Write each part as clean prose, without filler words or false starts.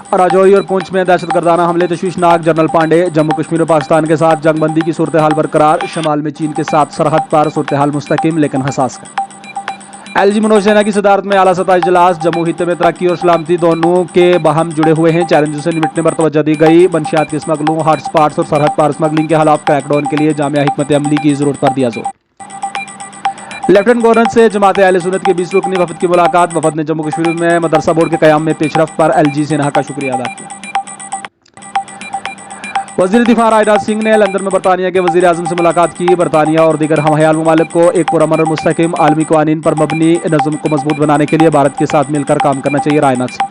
राजौरी और पुंछ में दहशतगर्दाना हमले तशवीशनाक, जनरल पांडे। जम्मू कश्मीर में पाकिस्तान के साथ जंगबंदी की सूरत हाल बरकरार, शमाल में चीन के साथ सरहद पर सूरत हाल मुस्तकिम लेकिन हसास है। एलजी मनोज सिन्हा की सदारत में आला सतह इजलास, जम्मू खित्ते में तरक्की और सलामती दोनों के बाहम जुड़े हुए हैं, चैलेंजों से निपटने पर तवज्जो दी गई। मंशियात की स्मगलिंग, हॉटस्पॉट्स और सरहद पार स्मगलिंग के खिलाफ क्रैकडाउन के लिए जामिया हिकमत अमली की जरूरत पर दिया जोर। लेफ्टिनेंट गवर्नर से जमात अहले सुन्नत के 20 रुकनी वफद की मुलाकात, वफद ने जम्मू कश्मीर में मदरसा बोर्ड के क़याम में पेशरफ पर एलजी सिन्हा का शुक्रिया अदा किया। वज़ीर दिफा राजनाथ सिंह ने लंदन में बरतानिया के वज़ीर आज़म से मुलाकात की। बरतानिया और दीगर हमहयाल ममालिक को एक पुरअमन और मुस्तहकम आलमी क़वानीन पर मबनी नज़्म को मजबूत बनाने के लिए भारत के साथ मिलकर काम करना चाहिए, राजनाथ सिंह।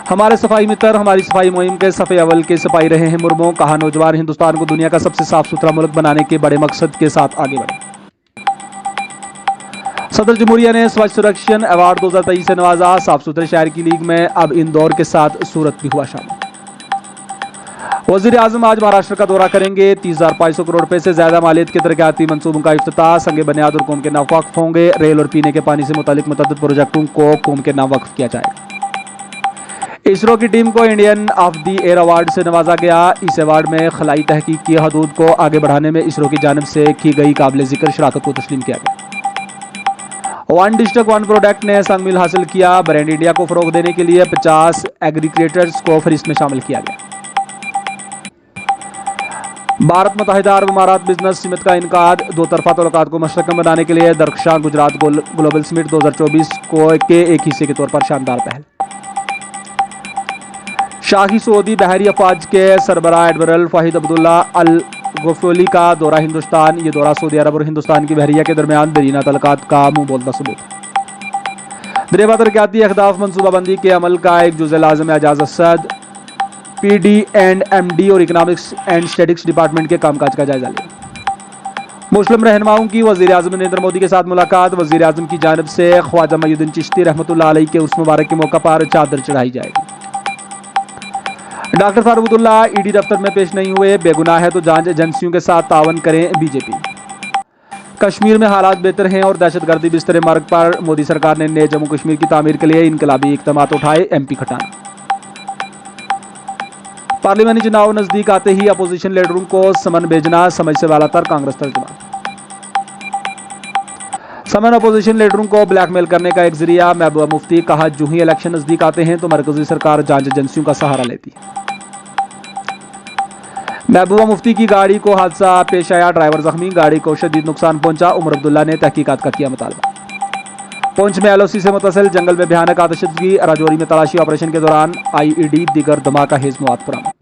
हमारे सफाई मित्र हमारी सफाई मुहिम के सफ़े अव्वल के सिपाही रहे हैं मुर्मू, कहा नौजवान हिंदुस्तान को दुनिया का सबसे साफ सुथरा मुल्क बनाने के बड़े मकसद के साथ आगे बढ़े। सदर जमहूरिया ने स्वच्छ सर्वेक्षण अवार्ड 2023 से नवाजा, साफ सुथरे शहर की लीग में अब इंदौर के साथ सूरत भी हुआ शामिल। वज़ीर आज़म आज महाराष्ट्र का दौरा करेंगे, 30,500 करोड़ रुपए से ज्यादा मालियत के तरक्याती मंसूबों का इफ्तिताह, संगे बुनियाद और कौम के नाम वक्फ होंगे। रेल और पीने के पानी से मुतालिक मुतअद्दिद प्रोजेक्टों को कौम के नाम वक्फ किया जाएगा। इसरो की टीम को Indian of the year award से नवाजा गया। इस अवार्ड में खलाई तहकीक की हदूद को आगे बढ़ाने में इसरो की जानिब से की गई काबिल जिक्र शराकत को तस्लीम किया गया। वन डिस्ट्रिक्ट वन प्रोडक्ट ने संग मिल हासिल किया, ब्रांड इंडिया को फरोग देने के लिए 50 एग्रीक्रिएटर्स को फरिश्त में शामिल किया गया। भारत मुत्तहिदा अरब अमारात बिजनेस समिट का इनकाद, दो तरफा तल्लुकात को मशरकम बनाने के लिए दरख्शां गुजरात ग्लोबल समिट 2024 के एक हिस्से के तौर पर शानदार पहल। शाही सऊदी बहरी अफवाज के सरबराह एडमिरल फाहिद अब्दुल्ला अल गफोली का दौरा हिंदुस्तान, ये दौरा सऊदी अरब और हिंदुस्तान की बहरिया के दरमियान दरीना तल्लुकात का मुंह बोलता सबूत। दरेबा तरक्याती अहदाफ मनसूबाबंदी के अमल का एक जुज़े लाज़िम एजाज असद, PD&MD और इकनॉमिक्स एंड स्टैटिस्टिक्स डिपार्टमेंट के कामकाज का जायजा लिया। मुस्लिम रहनुमाओं की वज़ीर आज़म नरेंद्र मोदी के साथ मुलाकात, वज़ीर आज़म की जानिब से ख्वाजा मईनुद्दीन चिश्ती रहमतुल्लाह अलैह के उर्स मुबारक के मौका पर चादर चढ़ाई जाएगी। डॉक्टर फारूक अब्दुल्ला ईडी दफ्तर में पेश नहीं हुए, बेगुनाह है तो जांच एजेंसियों के साथ तावन करें बीजेपी। कश्मीर में हालात बेहतर हैं और दहशतगर्दी बिस्तर मार्ग पर, मोदी सरकार ने नए जम्मू कश्मीर की तामीर के लिए इनकलाबी इक़दामात उठाए, MP खटाना। पार्लियामानी चुनाव नजदीक आते ही अपोजिशन लीडरों को समन भेजना समझ से वालातर, कांग्रेस तर्जुमा। समन अपोजिशन लीडरों को ब्लैकमेल करने का एक जरिया, महबूबा मुफ्ती, कहा जो ही इलेक्शन नजदीक आते हैं तो मरकजी सरकार जांच एजेंसियों का सहारा लेती है। महबूबा मुफ्ती की गाड़ी को हादसा पेश आया, ड्राइवर जख्मी, गाड़ी को शदीद नुकसान पहुंचा। उमर अब्दुल्ला ने तहकीकात का किया मुतालबा। पुंछ में LOC से मुतसिल जंगल में भयानक आतिशबाजी, राजौरी में तलाशी ऑपरेशन के दौरान IED दीगर धमाका हेज मवाद बरामद।